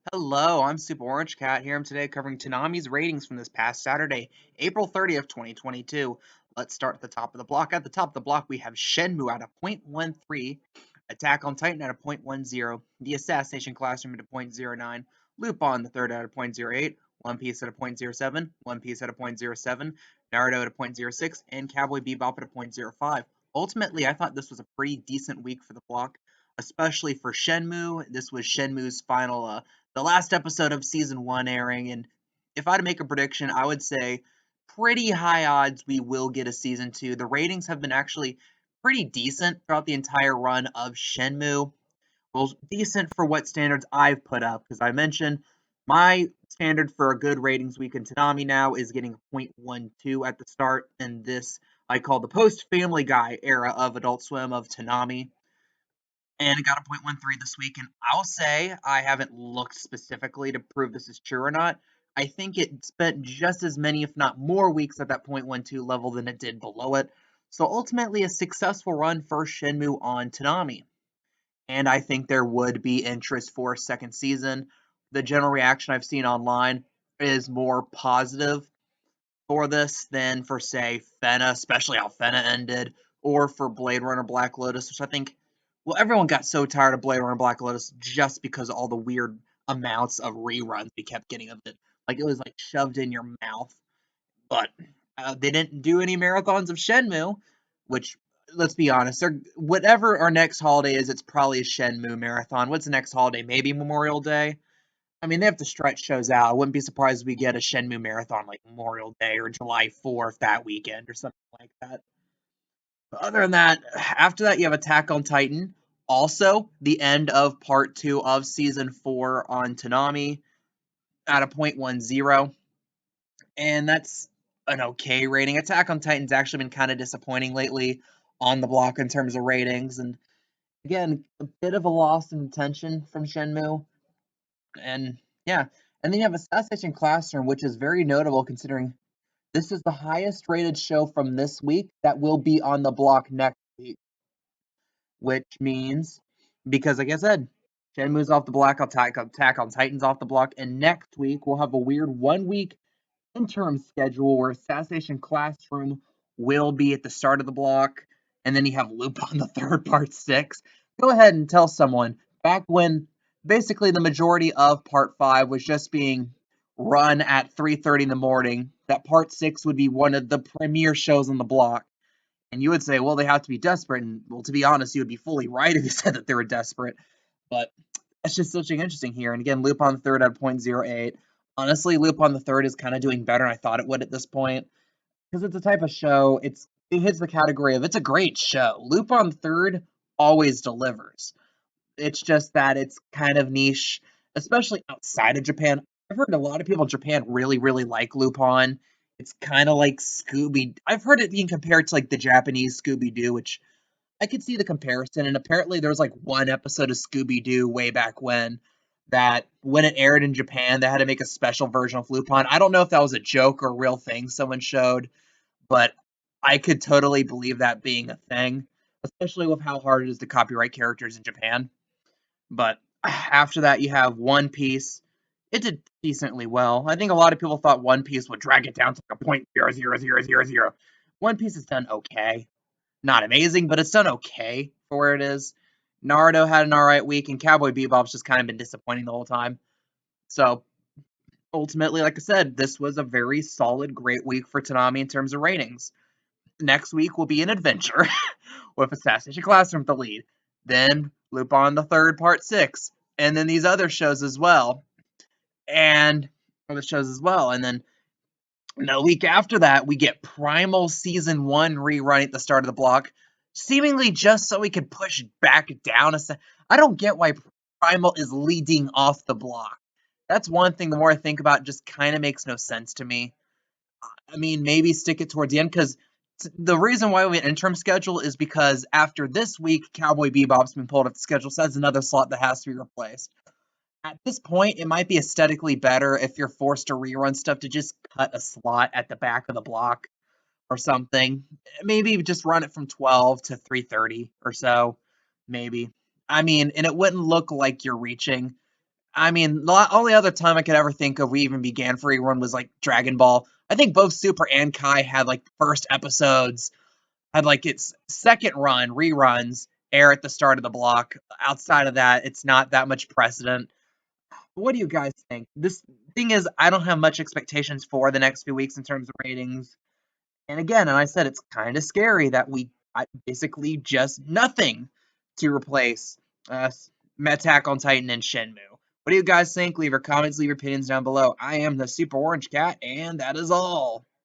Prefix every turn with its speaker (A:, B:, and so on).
A: Hello, I'm Super Orange Cat here. I'm today covering Toonami's ratings from this past Saturday, April 30th, 2022. Let's start at the top of the block. At the top of the block, we have Shenmue at a 0.13, Attack on Titan at a 0.10, The Assassination Classroom at a 0.09, Lupin the Third at a 0.08, One Piece at a 0.07, One Piece at a 0.07, Naruto at a 0.06, and Cowboy Bebop at a 0.05. Ultimately, I thought this was a pretty decent week for the block, especially for Shenmue. This was Shenmue's final the last episode of season 1 airing, and if I had to make a prediction, I would say pretty high odds we will get a season 2. The ratings have been actually pretty decent throughout the entire run of Shenmue. Well, decent for what standards I've put up, because I mentioned my standard for a good ratings week in Toonami now is getting a 0.12 at the start, and this I call the post-Family Guy era of Adult Swim of Toonami, and it got a 0.13 this week. And I'll say I haven't looked specifically to prove this is true or not. I think it spent just as many, if not more, weeks at that 0.12 level than it did below it. So ultimately, a successful run for Shenmue on Toonami. And I think there would be interest for a second season. The general reaction I've seen online is more positive for this than for, say, Fena, especially how Fena ended, or for Blade Runner Black Lotus, which I think, well, everyone got so tired of Blade Runner Black Lotus just because of all the weird amounts of reruns we kept getting of it. Like, it was like shoved in your mouth. But they didn't do any marathons of Shenmue, which, let's be honest, whatever our next holiday is, it's probably a Shenmue marathon. What's the next holiday? Maybe Memorial Day? I mean, they have to stretch shows out. I wouldn't be surprised if we get a Shenmue marathon like Memorial Day or July 4th that weekend or something like that. But other than that, after that, you have Attack on Titan. Also, the end of part 2 of season 4 on Toonami at a 0.10. And that's an okay rating. Attack on Titan's actually been kind of disappointing lately on the block in terms of ratings. And again, a bit of a loss in attention from Shenmue. And yeah, and then you have Assassination Classroom, which is very notable considering this is the highest rated show from this week that will be on the block next week, which means, because like I said, Shenmue's off the block, Attack on Titan's off the block, and next week we'll have a weird 1 week interim schedule where Assassination Classroom will be at the start of the block, and then you have Loop on the third part 6. Go ahead and tell someone back when basically the majority of part 5 was just being run at 3:30 in the morning, that part 6 would be one of the premier shows on the block. And you would say, well, they have to be desperate. And well, to be honest, you would be fully right if you said that they were desperate. But that's just something interesting here. And again, Loop on the third at 0.08. Honestly, Loop on the third is kind of doing better than I thought it would at this point. Because it's a type of show, it hits the category of it's a great show. Loop on third always delivers. It's just that it's kind of niche, especially outside of Japan. I've heard a lot of people in Japan really, really like Lupin. It's kind of like Scooby. I've heard it being compared to like the Japanese Scooby Doo, which I could see the comparison. And apparently, there was like one episode of Scooby Doo way back when it aired in Japan, they had to make a special version of Lupin. I don't know if that was a joke or a real thing someone showed, but I could totally believe that being a thing, especially with how hard it is to copyright characters in Japan. But after that, you have One Piece. It did decently well. I think a lot of people thought One Piece would drag it down to like a 0.0000. One Piece has done okay. Not amazing, but it's done okay for where it is. Naruto had an alright week, and Cowboy Bebop's just kind of been disappointing the whole time. So ultimately, like I said, this was a very solid, great week for Toonami in terms of ratings. Next week will be an adventure with Assassination Classroom the lead. Then Lupin the Third Part 6. And then these other shows as well. And other shows as well. And then the week after that, we get Primal Season 1 rerun at the start of the block, seemingly just so we could push back down I don't get why Primal is leading off the block. That's one thing, the more I think about it, just kind of makes no sense to me. I mean, maybe stick it towards the end, because the reason why we have an interim schedule is because after this week, Cowboy Bebop's been pulled off the schedule, so that's another slot that has to be replaced. At this point, it might be aesthetically better if you're forced to rerun stuff to just cut a slot at the back of the block or something. Maybe just run it from 12 to 3:30 or so, maybe. I mean, and it wouldn't look like you're reaching. I mean, the only other time I could ever think of we even began for rerun was like Dragon Ball. I think both Super and Kai had like first episodes, had like its second run, reruns, air at the start of the block. Outside of that, it's not that much precedent. What do you guys think? This thing is, I don't have much expectations for the next few weeks in terms of ratings. And again, and I said it's kind of scary that we got basically just nothing to replace uh, Attack on Titan and Shenmue. What do you guys think? Leave your comments, leave your opinions down below. I am the Super Orange Cat, and that is all.